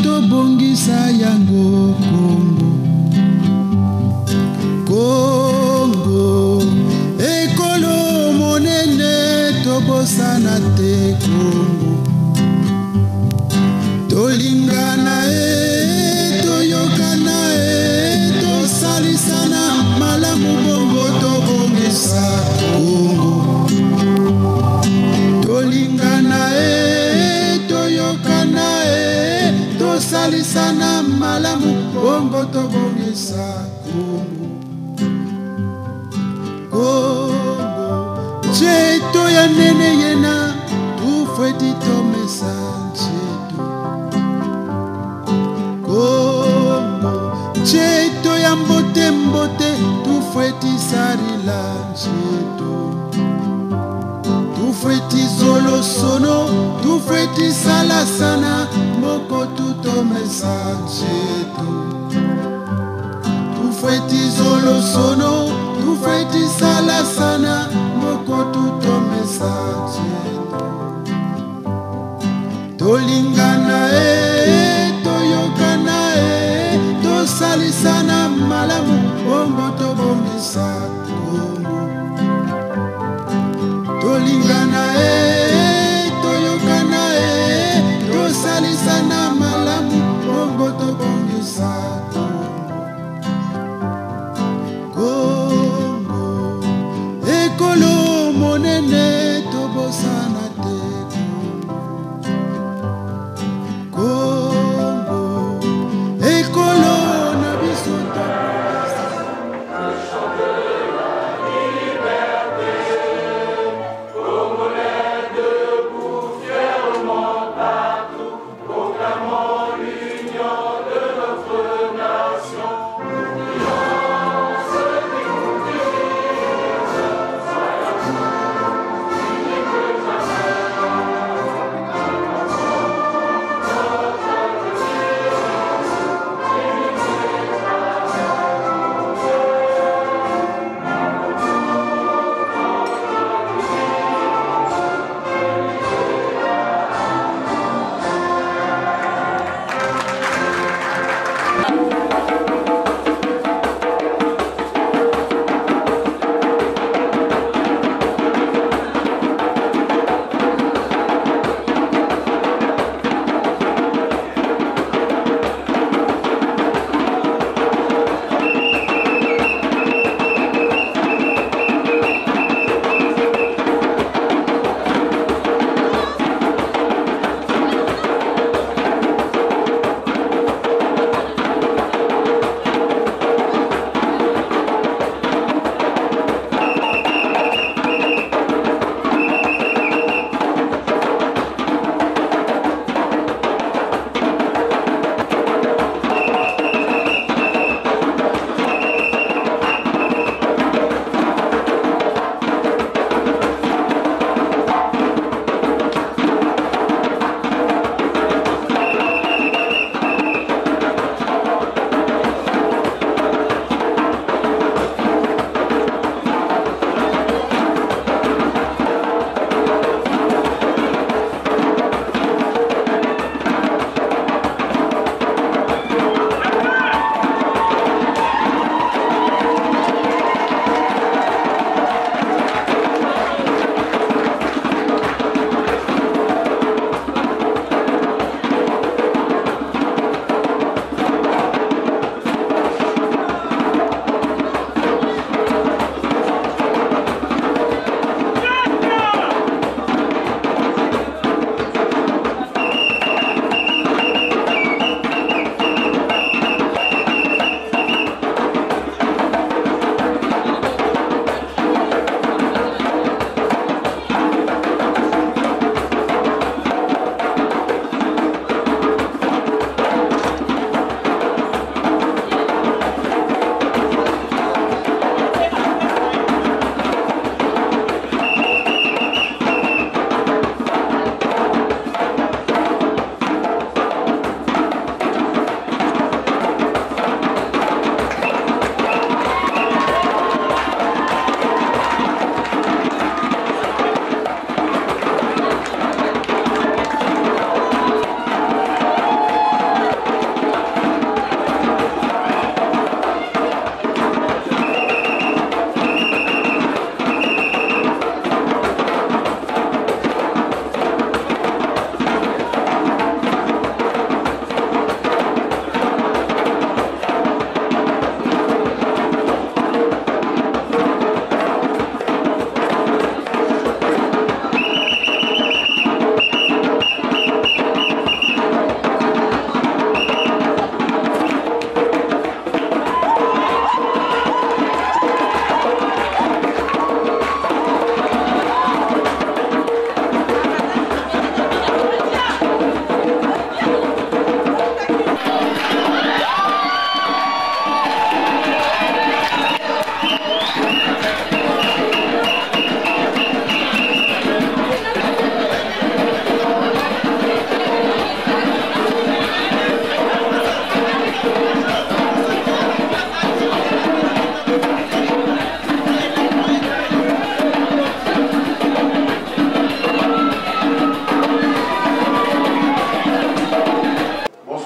tobongisa yango Kongo. Kongo ekolo monene tobosana te Kongo. Tolingana toyokana tosalisana malamu bongo tobongisa Kongo. Tolingana toyokana tosalisana malamu bongo tobongisa Kongo. Kongo cheto ya nene yena tufweti tomesa cheto. Kongo cheto ya mbote mbote tufweti sarila cheto. Tufweti zolo sono tufweti salasana moko tutomesa cheto. Tufweti zolo sono tufweti salasana moko tutomesa cheto. Tolingana toyokana tosalisana malamu bongo tobongisa Kongo. Tolingana toyokana tosalisana malamu bongo tobongisa Kongo. Ekolo monene tobosana te Kongo.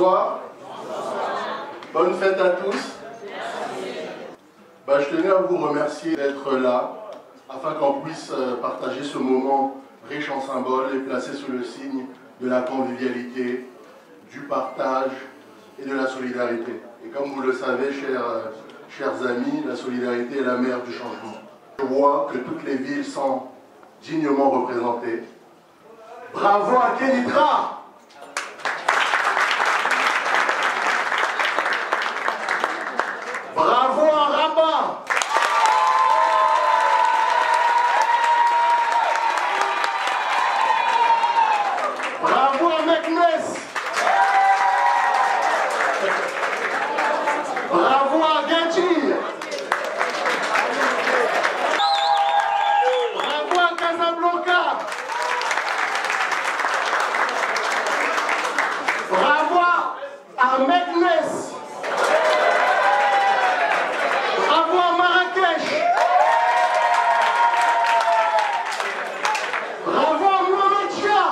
Bonsoir. Bonne fête à tous. Je tenais à vous remercier d'être là afin qu'on puisse partager ce moment riche en symboles et placé sous le signe de la convivialité, du partage et de la solidarité. Et comme vous le savez, chers amis, la solidarité est la mère du changement. Je vois que toutes les villes sont dignement représentées. Bravo à Kénitra! Bravo à Rabat! Bravo à Meknes! Bravo à Gadji! Bravo à Casablanca! Bravo à Meknes! Bravo à Marrakech! Bravo à Mohamedia!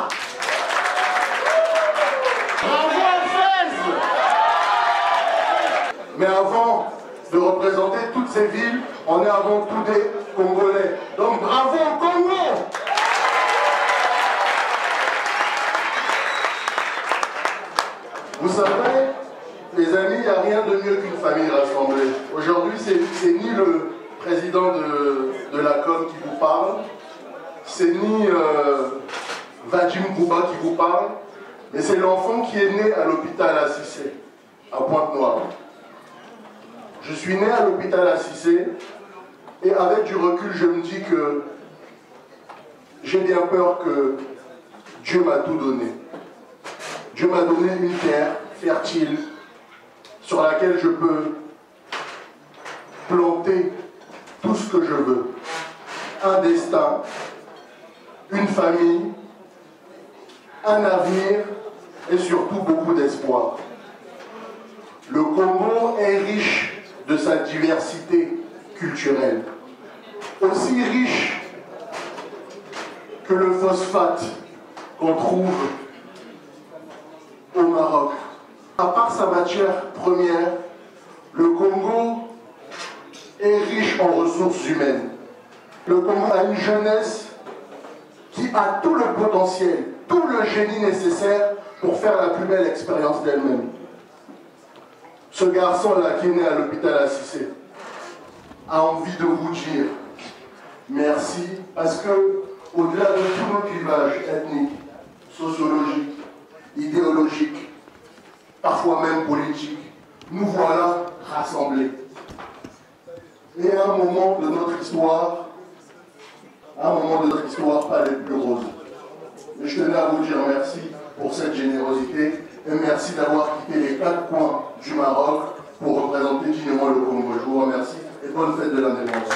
Bravo à Fès! Mais avant de représenter toutes ces villes, on est avant tout des Congolais. Donc bravo au Congo! Vous savez, les amis, il n'y a rien de mieux qu'une famille rassemblée. Aujourd'hui, c'est ni le président de la com qui vous parle, c'est ni Vadim Bouba qui vous parle, mais c'est l'enfant qui est né à l'hôpital à Cissé, à Pointe-Noire. Je suis né à l'hôpital à Cissé, et avec du recul, je me dis que j'ai bien peur que Dieu m'a tout donné. Dieu m'a donné une terre fertile sur laquelle je peux planter tout ce que je veux. Un destin, une famille, un avenir et surtout beaucoup d'espoir. Le Congo est riche de sa diversité culturelle, aussi riche que le phosphate qu'on trouve au Maroc. À part sa matière première, le Congo est riche en ressources humaines. Le Congo a une jeunesse qui a tout le potentiel, tout le génie nécessaire pour faire la plus belle expérience d'elle-même. Ce garçon-là qui est né à l'hôpital à Cissé a envie de vous dire merci parce que, au-delà de tous nos clivages ethniques, sociologiques, idéologiques, parfois même politiques, nous voilà rassemblés. Et à un moment de notre histoire, pas les plus roses. Et je tenais à vous dire merci pour cette générosité et merci d'avoir quitté les 4 coins du Maroc pour représenter dignement le Congo. Je vous remercie et bonne fête de l'indépendance.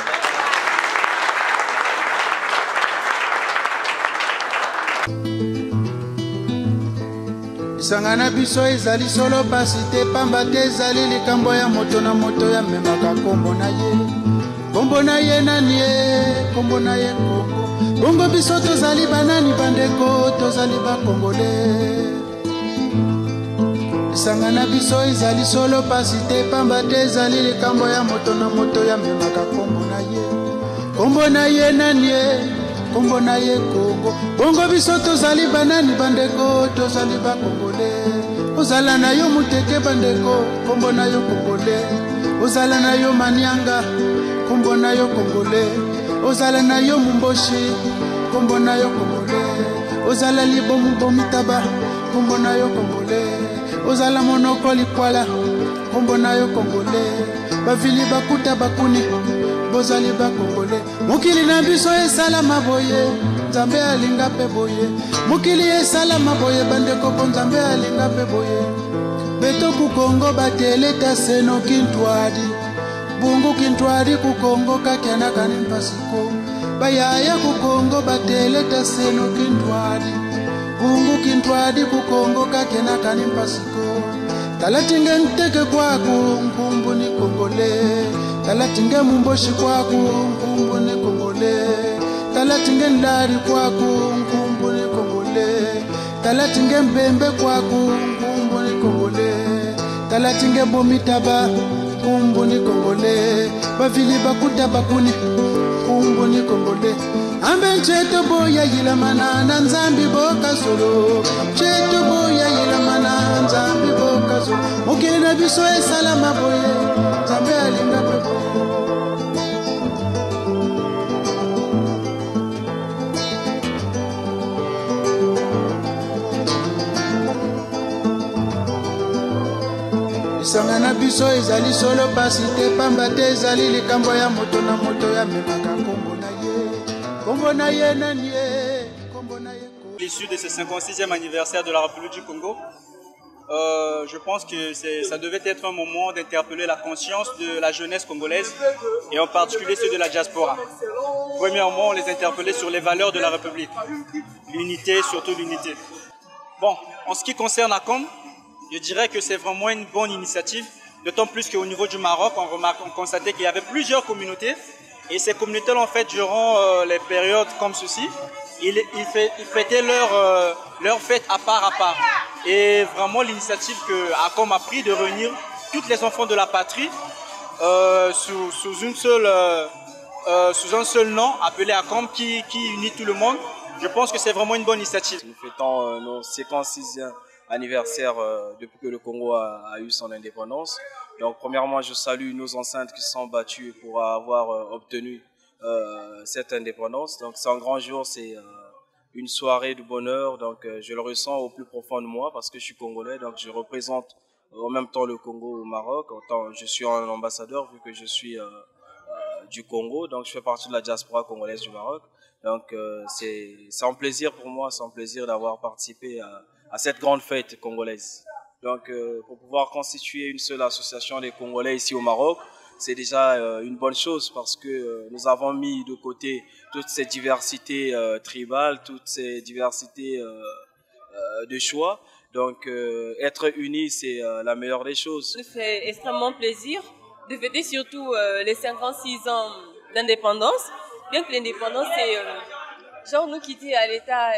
Sangana biso ezali solo pasi te pamba te ezali likambo ya moto na moto ya memaka kombo na ye. Kombo na ye nani ye, kombo na ye Kongo. Bongo biso tozali banani bandeko, tozali ba Congolais. Sangana biso ezali solo pasi te pamba te ezali likambo ya moto na moto ya memaka kombo na ye. Kombo na ye nani ye, kombo na ye Kongo. Bongo biso tozali banani bandeko, tozali ba Congolais. Ozala na yo muteke bandeko, kombo na yo Congolais. Ozala na yo Manianga, kombo na yo Congolais. Ozala na yo Mumboshi, kombo na yo Congolais. Ozala libomu bomitaba, kombo na yo Congolais. Ozala monoko likwala, kombo na yo Congolais. Bavili bakuta bakuni, bozali ba Congolais. Mukili na biso esala maboye, Nzambe alinga pe boye. Mukili esala maboye bandeko po Nzambe alinga pe boye. Beto ku Kongo bateleta seno kintwadi. Bungu kintwadi ku Kongo kakiana kani mpasiko. Bayaya ku Kongo bateleta seno kintwadi. Bungu kintwadi ku Kongo kakiana kani mpasiko. Talatinge nteke kwaku mpumbu ni Congolais. Talatinge mumboshi kwaku mpumbu ni Congolais. Talatinge ndari kwaku mpumbu ni Congolais. Talatinge mbembe kwaku mpumbu ni Congolais. talatinge bomitaba kumbuni kongole bavili bakuta bakuni kumbuni kongole ambe ncheto boya yilamana na nzambi boka solo ncheto boya yilamana nzambi boka solo mokili na biso esalama boye nzambe alinga boye. Lisanga na biso ezali solo pasi te pamba te ezali likambo ya moto na moto ya memaka kombo na ye kombo na ye nani ye kombo na ye. L'issue de ce 56e anniversaire de la République du Congo, je pense que ça devait être un moment d'interpeller la conscience de la jeunesse congolaise et en particulier ceux de la diaspora. Premièrement, on les interpellait sur les valeurs de la République, l'unité, surtout l'unité. Bon, en ce qui concerne ACOM, je dirais que c'est vraiment une bonne initiative, d'autant plus qu'au niveau du Maroc, on constatait qu'il y avait plusieurs communautés et ces communautés, en fait, durant les périodes comme ceci, ils fêtaient leur fête à part. Et vraiment l'initiative que ACOM a pris de réunir tous les enfants de la patrie sous un seul nom appelé ACOM qui unit tout le monde, je pense que c'est vraiment une bonne initiative. Nous fêtons nos 56e anniversaire depuis que le Congo a eu son indépendance. Donc premièrement, je salue nos ancêtres qui se sont battus pour avoir obtenu cette indépendance. Donc c'est un grand jour, c'est une soirée de bonheur. Donc je le ressens au plus profond de moi parce que je suis congolais. Donc je représente en même temps le Congo au Maroc. Je suis un ambassadeur vu que je suis du Congo. Donc je fais partie de la diaspora congolaise du Maroc. Donc c'est un plaisir pour moi, c'est un plaisir d'avoir participé à cette grande fête congolaise. Donc pour pouvoir constituer une seule association des Congolais ici au Maroc, c'est déjà une bonne chose parce que nous avons mis de côté toutes ces diversités tribales, toutes ces diversités de choix. Donc être unis, c'est la meilleure des choses. Ça fait extrêmement plaisir de fêter surtout les 56 ans d'indépendance. Bien que l'indépendance, c'est genre nous quitter à l'état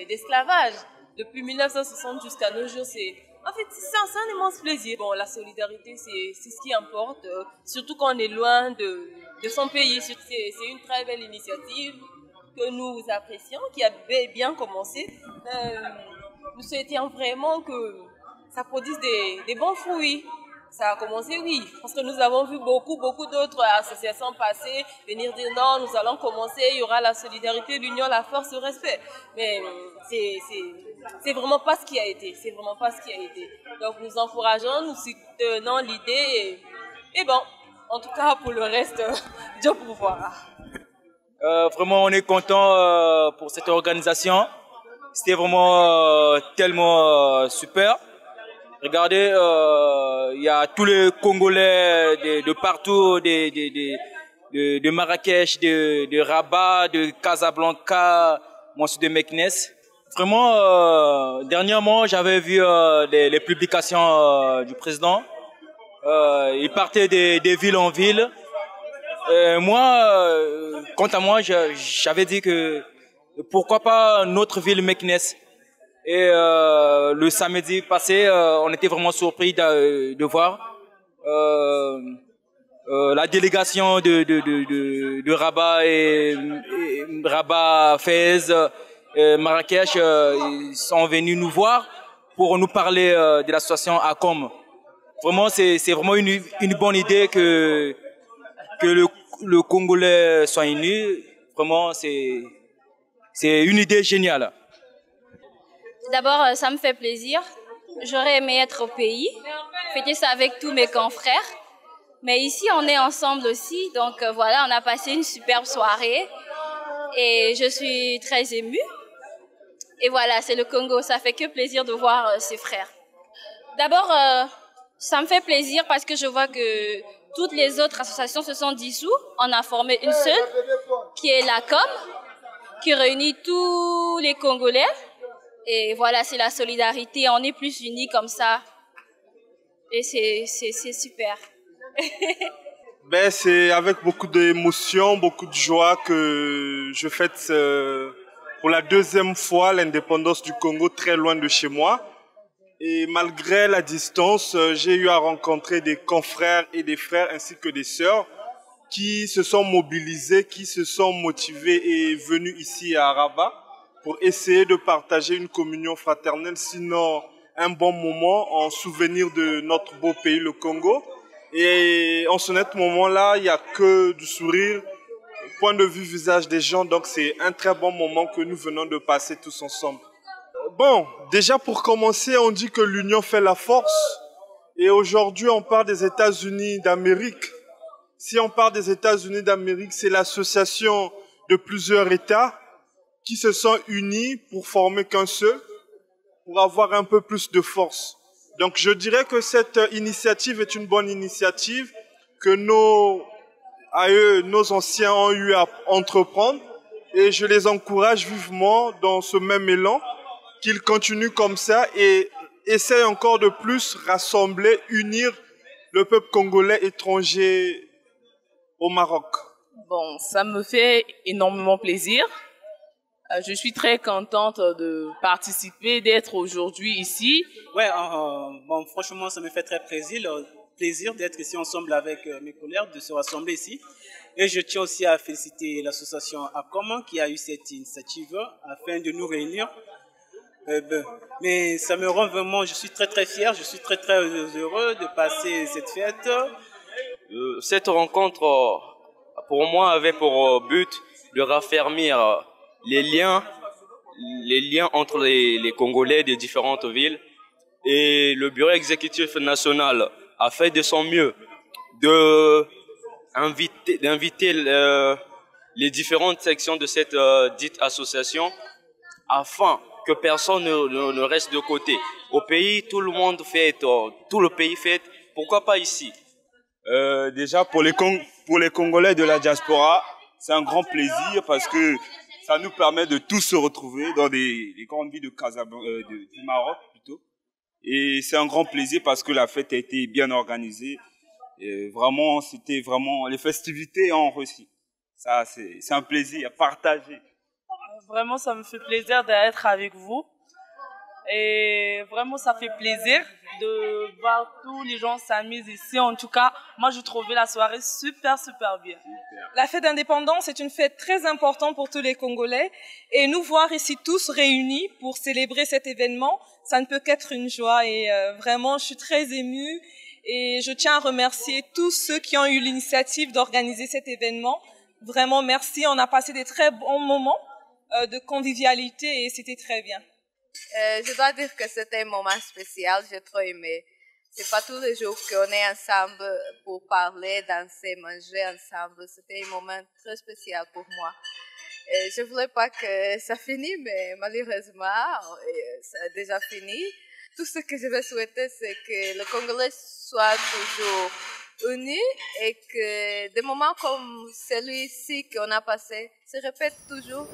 d'esclavage. Depuis 1960 jusqu'à nos jours, en fait, c'est un immense plaisir. Bon, la solidarité, c'est ce qui importe, surtout quand on est loin de son pays. C'est une très belle initiative que nous apprécions, qui a bien commencé. Nous souhaitions vraiment que ça produise des bons fruits. Ça a commencé, oui, parce que nous avons vu beaucoup d'autres associations passer, venir dire non, nous allons commencer, il y aura la solidarité, l'union, la force, le respect. Mais c'est vraiment pas ce qui a été, c'est vraiment pas ce qui a été. Donc nous encourageons, nous soutenons l'idée et bon, en tout cas pour le reste, Dieu pourvoira. Vraiment, on est content pour cette organisation. C'était vraiment tellement super. Regardez, il y a tous les Congolais de partout, de Marrakech, de Rabat, de Casablanca, moi je suis de Meknes. Vraiment, dernièrement, j'avais vu les publications du président. Il partait des villes en ville. Moi, quant à moi, j'avais dit que pourquoi pas notre ville Meknes. Et le samedi passé, on était vraiment surpris de voir la délégation de Rabat et Rabat, Fès, Marrakech, ils sont venus nous voir pour nous parler de la situation à Com. Vraiment, c'est vraiment une bonne idée que le Congolais soit uni. Vraiment, c'est une idée géniale. D'abord, ça me fait plaisir. J'aurais aimé être au pays, fêter ça avec tous mes confrères. Mais ici, on est ensemble aussi. Donc voilà, on a passé une superbe soirée. Et je suis très émue. Et voilà, c'est le Congo. Ça fait que plaisir de voir ses frères. D'abord, ça me fait plaisir parce que je vois que toutes les autres associations se sont dissoues. On a formé une seule, qui est la Com, qui réunit tous les Congolais. Et voilà, c'est la solidarité, on est plus unis comme ça. Et c'est super. Ben, c'est avec beaucoup d'émotion, beaucoup de joie que je fête pour la deuxième fois l'indépendance du Congo très loin de chez moi. Et malgré la distance, j'ai eu à rencontrer des confrères et des frères ainsi que des sœurs qui se sont mobilisés, qui se sont motivés et venus ici à Rabat pour essayer de partager une communion fraternelle, sinon un bon moment en souvenir de notre beau pays, le Congo. Et en ce net moment-là, il n'y a que du sourire, point de vue visage des gens, donc c'est un très bon moment que nous venons de passer tous ensemble. Bon, déjà pour commencer, on dit que l'union fait la force. Et aujourd'hui, on parle des États-Unis d'Amérique. Si on parle des États-Unis d'Amérique, c'est l'association de plusieurs États qui se sont unis pour former qu'un seul, pour avoir un peu plus de force. Donc je dirais que cette initiative est une bonne initiative que nos anciens ont eu à entreprendre. Et je les encourage vivement dans ce même élan, qu'ils continuent comme ça et essayent encore de plus rassembler, unir le peuple congolais étranger au Maroc. Bon, ça me fait énormément plaisir. Je suis très contente de participer, d'être aujourd'hui ici. Ouais, bon, franchement, ça me fait très plaisir d'être ici ensemble avec mes collègues, de se rassembler ici. Et je tiens aussi à féliciter l'association ACOM qui a eu cette initiative afin de nous réunir. Mais ça me rend vraiment, je suis très fier, je suis très heureux de passer cette fête. Cette rencontre, pour moi, avait pour but de raffermir les liens entre les Congolais des différentes villes. Et le bureau exécutif national a fait de son mieux d'inviter les différentes sections de cette dite association afin que personne ne reste de côté. Au pays, tout le monde fête, tout le pays fête. Pourquoi pas ici? Déjà, pour les Congolais de la diaspora, c'est un grand plaisir parce que ça nous permet de tous se retrouver dans les grandes villes de Casablanca, du Maroc plutôt. Et c'est un grand plaisir parce que la fête a été bien organisée. Et vraiment, les festivités ont réussi. Ça, c'est un plaisir partagé. Vraiment, ça me fait plaisir d'être avec vous. Et vraiment, ça fait plaisir de voir tous les gens s'amuser ici. En tout cas, moi, je trouvais la soirée super bien. La fête d'indépendance est une fête très importante pour tous les Congolais. Et nous voir ici tous réunis pour célébrer cet événement, ça ne peut qu'être une joie. Et vraiment, je suis très émue. Et je tiens à remercier tous ceux qui ont eu l'initiative d'organiser cet événement. Vraiment, merci. On a passé des très bons moments de convivialité et c'était très bien. Je dois dire que c'était un moment spécial, j'ai trop aimé. C'est pas tous les jours qu'on est ensemble pour parler, danser, manger ensemble. C'était un moment très spécial pour moi. Et je voulais pas que ça finisse, mais malheureusement, ça a déjà fini. Tout ce que je vais souhaiter, c'est que le Congolais soit toujours unis et que des moments comme celui-ci qu'on a passé se répètent toujours.